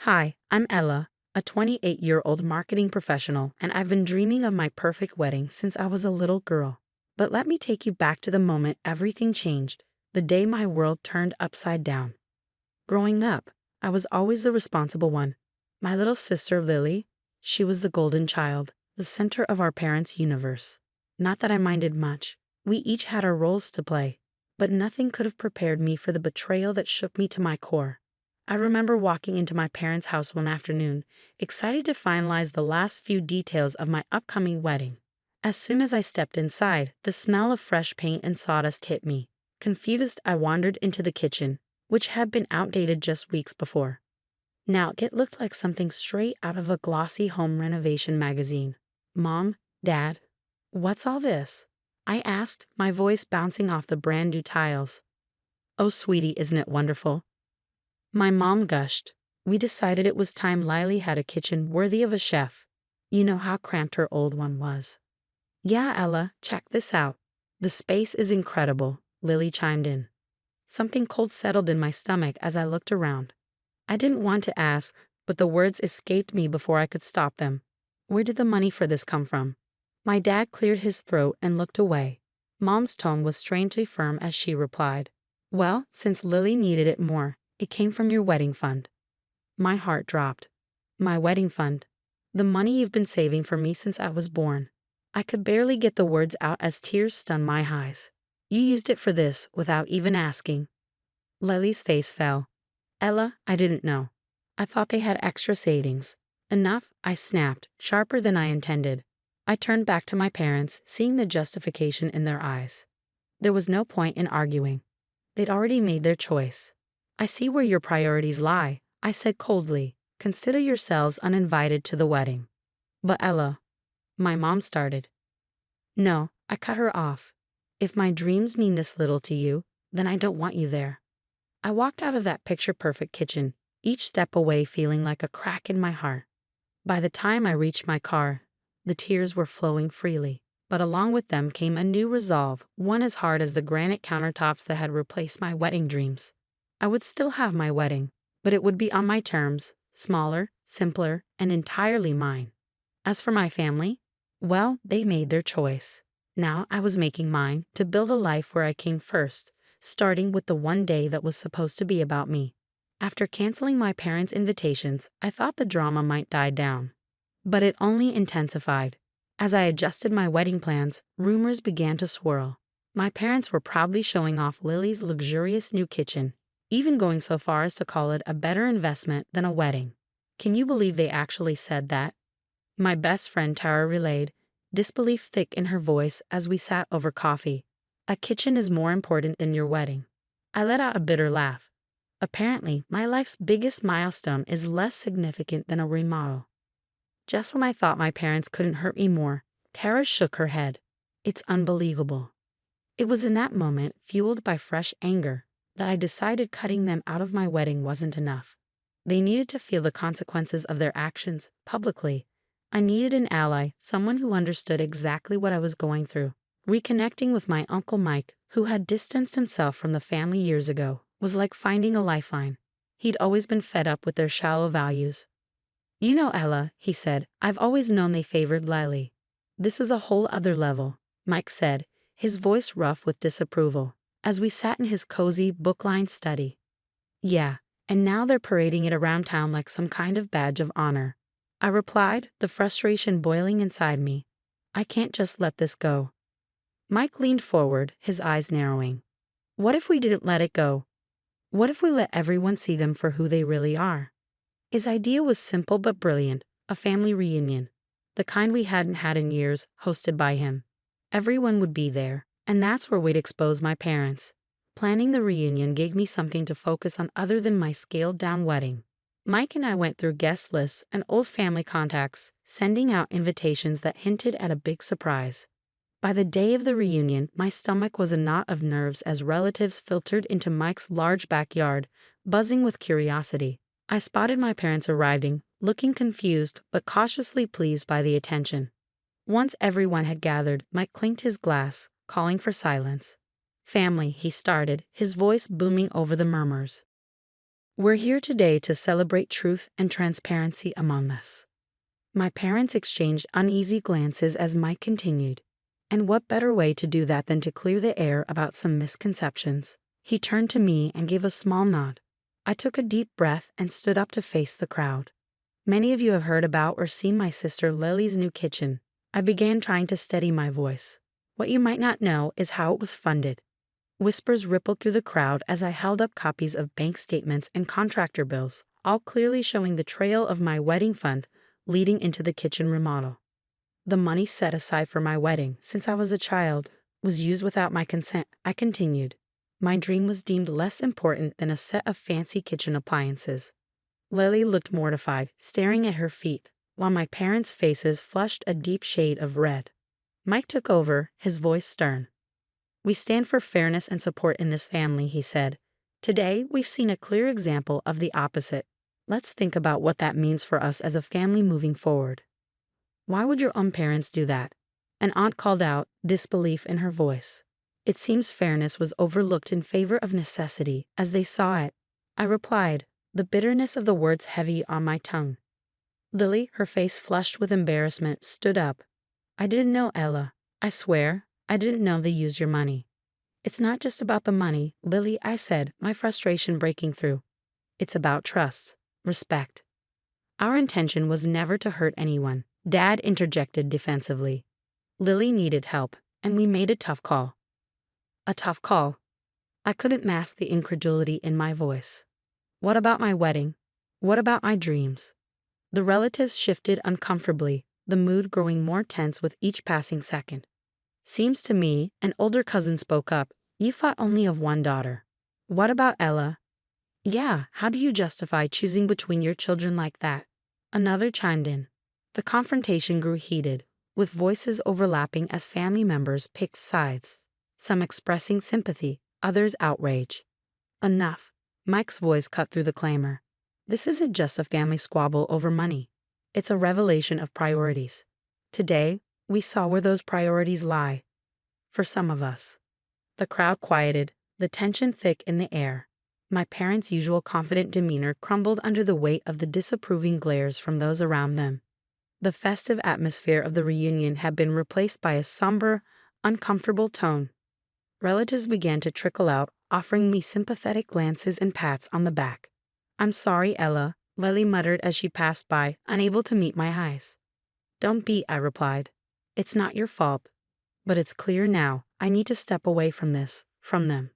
Hi, I'm Ella, a 28-year-old marketing professional, and I've been dreaming of my perfect wedding since I was a little girl. But let me take you back to the moment everything changed, the day my world turned upside down. Growing up, I was always the responsible one. My little sister Lily, she was the golden child, the center of our parents' universe. Not that I minded much. We each had our roles to play, but nothing could have prepared me for the betrayal that shook me to my core. I remember walking into my parents' house one afternoon, excited to finalize the last few details of my upcoming wedding. As soon as I stepped inside, the smell of fresh paint and sawdust hit me. Confused, I wandered into the kitchen, which had been outdated just weeks before. Now, it looked like something straight out of a glossy home renovation magazine. Mom, Dad, what's all this? I asked, my voice bouncing off the brand new tiles. Oh, sweetie, isn't it wonderful? My mom gushed. We decided it was time Lily had a kitchen worthy of a chef. You know how cramped her old one was. Yeah, Ella, check this out. The space is incredible, Lily chimed in. Something cold settled in my stomach as I looked around. I didn't want to ask, but the words escaped me before I could stop them. Where did the money for this come from? My dad cleared his throat and looked away. Mom's tone was strangely firm as she replied, well, since Lily needed it more, it came from your wedding fund. My heart dropped. My wedding fund. The money you've been saving for me since I was born. I could barely get the words out as tears stung my eyes. You used it for this without even asking. Lily's face fell. Ella, I didn't know. I thought they had extra savings. Enough, I snapped, sharper than I intended. I turned back to my parents, seeing the justification in their eyes. There was no point in arguing. They'd already made their choice. I see where your priorities lie, I said coldly. Consider yourselves uninvited to the wedding. But Ella, my mom started. No, I cut her off. If my dreams mean this little to you, then I don't want you there. I walked out of that picture-perfect kitchen, each step away feeling like a crack in my heart. By the time I reached my car, the tears were flowing freely, but along with them came a new resolve, one as hard as the granite countertops that had replaced my wedding dreams. I would still have my wedding, but it would be on my terms, smaller, simpler, and entirely mine. As for my family, well, they made their choice. Now I was making mine to build a life where I came first, starting with the one day that was supposed to be about me. After canceling my parents' invitations, I thought the drama might die down. But it only intensified. As I adjusted my wedding plans, rumors began to swirl. My parents were proudly showing off Lily's luxurious new kitchen, even going so far as to call it a better investment than a wedding. Can you believe they actually said that? My best friend Tara relayed, disbelief thick in her voice as we sat over coffee. A kitchen is more important than your wedding. I let out a bitter laugh. Apparently, my life's biggest milestone is less significant than a remodel. Just when I thought my parents couldn't hurt me more, Tara shook her head. It's unbelievable. It was in that moment, fueled by fresh anger, that I decided cutting them out of my wedding wasn't enough. They needed to feel the consequences of their actions publicly. I needed an ally, someone who understood exactly what I was going through. Reconnecting with my Uncle Mike, who had distanced himself from the family years ago, was like finding a lifeline. He'd always been fed up with their shallow values. You know, Ella, he said, I've always known they favored Lily. This is a whole other level, Mike said, his voice rough with disapproval, as we sat in his cozy, book-lined study. Yeah, and now they're parading it around town like some kind of badge of honor. I replied, the frustration boiling inside me. I can't just let this go. Mike leaned forward, his eyes narrowing. What if we didn't let it go? What if we let everyone see them for who they really are? His idea was simple but brilliant, a family reunion, the kind we hadn't had in years, hosted by him. Everyone would be there, and that's where we'd expose my parents. Planning the reunion gave me something to focus on other than my scaled-down wedding. Mike and I went through guest lists and old family contacts, sending out invitations that hinted at a big surprise. By the day of the reunion, my stomach was a knot of nerves as relatives filtered into Mike's large backyard, buzzing with curiosity. I spotted my parents arriving, looking confused but cautiously pleased by the attention. Once everyone had gathered, Mike clinked his glass, calling for silence. Family, he started, his voice booming over the murmurs. We're here today to celebrate truth and transparency among us. My parents exchanged uneasy glances as Mike continued. And what better way to do that than to clear the air about some misconceptions? He turned to me and gave a small nod. I took a deep breath and stood up to face the crowd. Many of you have heard about or seen my sister Lily's new kitchen. I began trying to steady my voice. What you might not know is how it was funded. Whispers rippled through the crowd as I held up copies of bank statements and contractor bills, all clearly showing the trail of my wedding fund leading into the kitchen remodel. The money set aside for my wedding, since I was a child, was used without my consent. I continued. My dream was deemed less important than a set of fancy kitchen appliances. Lily looked mortified, staring at her feet, while my parents' faces flushed a deep shade of red. Mike took over, his voice stern. We stand for fairness and support in this family, he said. Today, we've seen a clear example of the opposite. Let's think about what that means for us as a family moving forward. Why would your own parents do that? An aunt called out, disbelief in her voice. It seems fairness was overlooked in favor of necessity as they saw it. I replied, the bitterness of the words heavy on my tongue. Lily, her face flushed with embarrassment, stood up. I didn't know, Ella. I swear, I didn't know they used your money. It's not just about the money, Lily, I said, my frustration breaking through. It's about trust, respect. Our intention was never to hurt anyone, Dad interjected defensively. Lily needed help, and we made a tough call. A tough call. I couldn't mask the incredulity in my voice. What about my wedding? What about my dreams? The relatives shifted uncomfortably, the mood growing more tense with each passing second. Seems to me, an older cousin spoke up, you thought only of one daughter. What about Ella? Yeah, how do you justify choosing between your children like that? Another chimed in. The confrontation grew heated, with voices overlapping as family members picked sides, some expressing sympathy, others outrage. Enough. Mike's voice cut through the clamor. This isn't just a family squabble over money. It's a revelation of priorities. Today, we saw where those priorities lie. For some of us. The crowd quieted, the tension thick in the air. My parents' usual confident demeanor crumbled under the weight of the disapproving glares from those around them. The festive atmosphere of the reunion had been replaced by a somber, uncomfortable tone. Relatives began to trickle out, offering me sympathetic glances and pats on the back. I'm sorry, Ella, Lily muttered as she passed by, unable to meet my eyes. Don't be, I replied. It's not your fault. But it's clear now, I need to step away from them.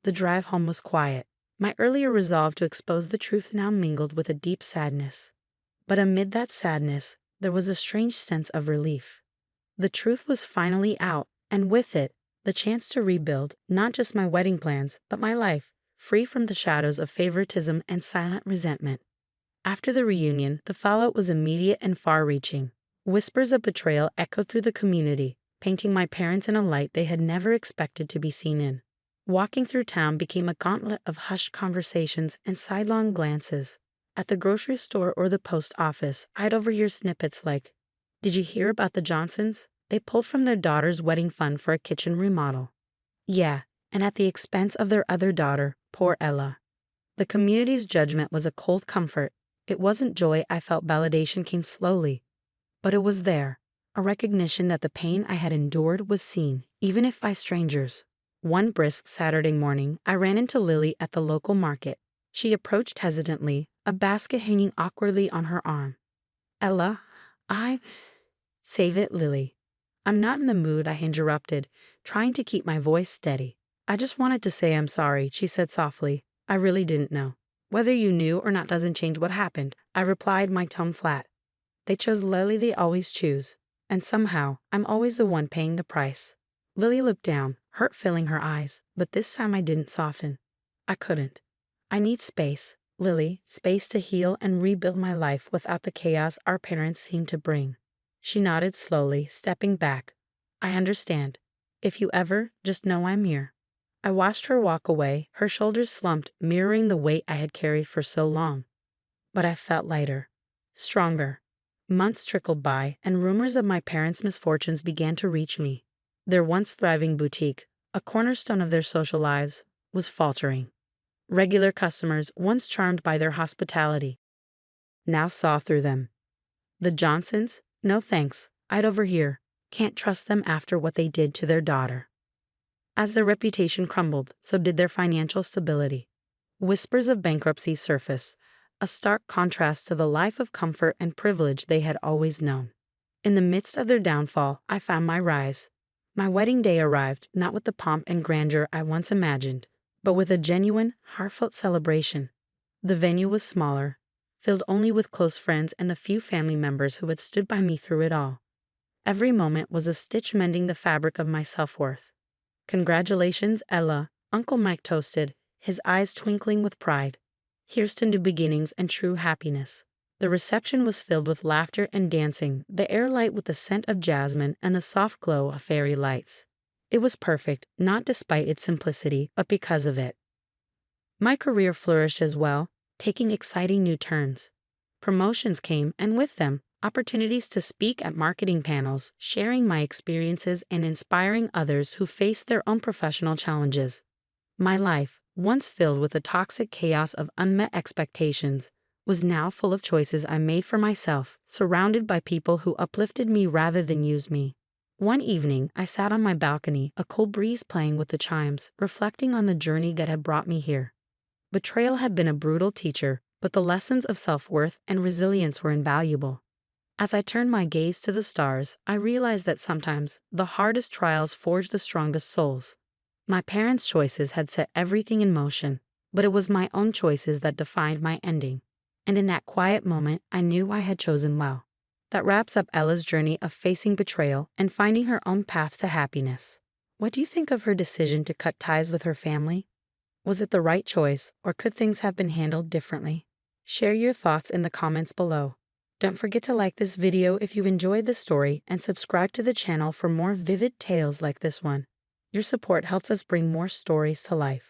The drive home was quiet. My earlier resolve to expose the truth now mingled with a deep sadness. But amid that sadness, there was a strange sense of relief. The truth was finally out, and with it, the chance to rebuild not just my wedding plans, but my life, free from the shadows of favoritism and silent resentment. After the reunion, the fallout was immediate and far-reaching. Whispers of betrayal echoed through the community, painting my parents in a light they had never expected to be seen in. Walking through town became a gauntlet of hushed conversations and sidelong glances. At the grocery store or the post office, I'd overhear snippets like, "Did you hear about the Johnsons? They pulled from their daughter's wedding fund for a kitchen remodel." Yeah, and at the expense of their other daughter, poor Ella. The community's judgment was a cold comfort. It wasn't joy I felt, validation came slowly. But it was there, a recognition that the pain I had endured was seen, even if by strangers. One brisk Saturday morning, I ran into Lily at the local market. She approached hesitantly, a basket hanging awkwardly on her arm. Ella, Save it, Lily. I'm not in the mood, I interrupted, trying to keep my voice steady. I just wanted to say I'm sorry, she said softly. I really didn't know. Whether you knew or not doesn't change what happened, I replied, my tone flat. They chose Lily, they always choose. And somehow, I'm always the one paying the price. Lily looked down, hurt filling her eyes, but this time I didn't soften. I couldn't. I need space, Lily, space to heal and rebuild my life without the chaos our parents seemed to bring. She nodded slowly, stepping back. I understand. If you ever, just know I'm here. I watched her walk away, her shoulders slumped, mirroring the weight I had carried for so long. But I felt lighter, stronger. Months trickled by, and rumors of my parents' misfortunes began to reach me. Their once thriving boutique, a cornerstone of their social lives, was faltering. Regular customers, once charmed by their hospitality, now saw through them. The Johnsons? No thanks, I'd overhear. Can't trust them after what they did to their daughter. As their reputation crumbled, so did their financial stability. Whispers of bankruptcy surfaced, a stark contrast to the life of comfort and privilege they had always known. In the midst of their downfall, I found my rise. My wedding day arrived not with the pomp and grandeur I once imagined, but with a genuine, heartfelt celebration. The venue was smaller, filled only with close friends and the few family members who had stood by me through it all. Every moment was a stitch mending the fabric of my self-worth. "Congratulations, Ella," Uncle Mike toasted, his eyes twinkling with pride. "Here's to new beginnings and true happiness." The reception was filled with laughter and dancing, the air light with the scent of jasmine and the soft glow of fairy lights. It was perfect, not despite its simplicity, but because of it. My career flourished as well, taking exciting new turns. Promotions came, and with them, opportunities to speak at marketing panels, sharing my experiences and inspiring others who faced their own professional challenges. My life, once filled with a toxic chaos of unmet expectations, was now full of choices I made for myself, surrounded by people who uplifted me rather than used me. One evening, I sat on my balcony, a cool breeze playing with the chimes, reflecting on the journey that had brought me here. Betrayal had been a brutal teacher, but the lessons of self-worth and resilience were invaluable. As I turned my gaze to the stars, I realized that sometimes the hardest trials forge the strongest souls. My parents' choices had set everything in motion, but it was my own choices that defined my ending. And in that quiet moment, I knew I had chosen well. That wraps up Ella's journey of facing betrayal and finding her own path to happiness. What do you think of her decision to cut ties with her family? Was it the right choice, or could things have been handled differently? Share your thoughts in the comments below. Don't forget to like this video if you enjoyed the story and subscribe to the channel for more vivid tales like this one. Your support helps us bring more stories to life.